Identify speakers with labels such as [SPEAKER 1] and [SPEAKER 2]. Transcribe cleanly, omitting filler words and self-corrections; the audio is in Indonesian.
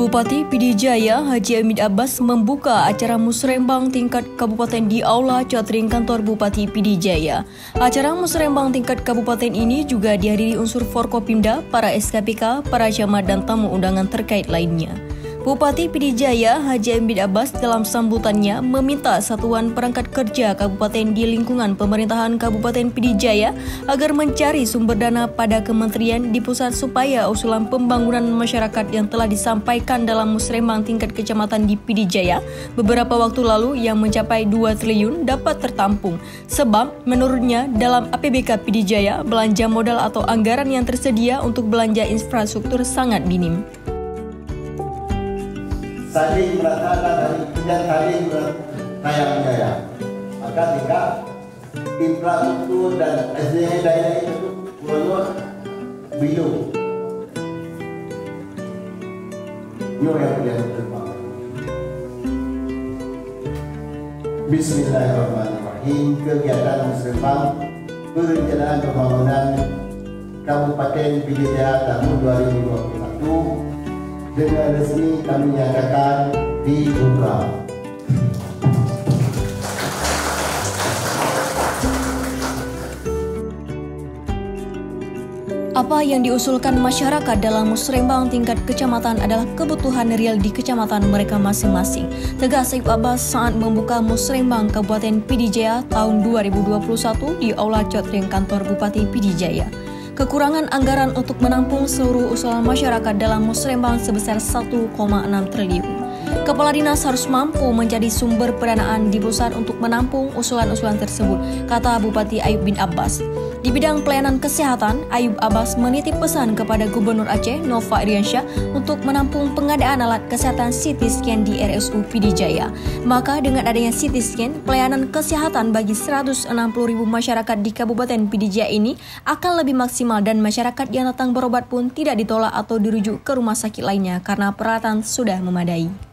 [SPEAKER 1] Bupati Pidijaya Haji Hamid Abbas membuka acara musrembang tingkat kabupaten di Aula Catering Kantor Bupati Pidijaya. Acara musrembang tingkat kabupaten ini juga dihadiri unsur Forkopimda, para SKPK, para camat dan tamu undangan terkait lainnya. Bupati Pidijaya Haji Hamid Abbas dalam sambutannya meminta satuan perangkat kerja kabupaten di lingkungan pemerintahan Kabupaten Pidijaya agar mencari sumber dana pada kementerian di pusat supaya usulan pembangunan masyarakat yang telah disampaikan dalam musrembang tingkat kecamatan di Pidijaya beberapa waktu lalu yang mencapai 2 triliun dapat tertampung. Sebab menurutnya dalam APBK Pidijaya belanja modal atau anggaran yang tersedia untuk belanja infrastruktur sangat minim.
[SPEAKER 2] Saling merasakan dari dan saling bertayang-tayang. Maka tinggal infrastruktur dan SDM daerah itu kurang belum. Ini yang menjadi terbaik. Bismillahirrahmanirrahim. Kegiatan musrembang perencanaan pembangunan Kabupaten Pidijaya tahun 2021 dengan resmi kami nyatakan dibuka.
[SPEAKER 1] Apa yang diusulkan masyarakat dalam musrembang tingkat kecamatan adalah kebutuhan real di kecamatan mereka masing-masing. Tegas Ayub Abbas saat membuka musrembang Kabupaten Pidijaya tahun 2021 di Aula Catering Kantor Bupati Pidijaya. Kekurangan anggaran untuk menampung seluruh usulan masyarakat dalam musrembang sebesar 1,6 triliun. Kepala dinas harus mampu menjadi sumber pendanaan di pusat untuk menampung usulan-usulan tersebut, kata Bupati Ayub bin Abbas. Di bidang pelayanan kesehatan, Ayub Abbas menitip pesan kepada Gubernur Aceh, Nova Iriansyah, untuk menampung pengadaan alat kesehatan CT scan di RSU Pidijaya. Maka dengan adanya CT scan, pelayanan kesehatan bagi 160.000 masyarakat di Kabupaten Pidijaya ini akan lebih maksimal dan masyarakat yang datang berobat pun tidak ditolak atau dirujuk ke rumah sakit lainnya karena peralatan sudah memadai.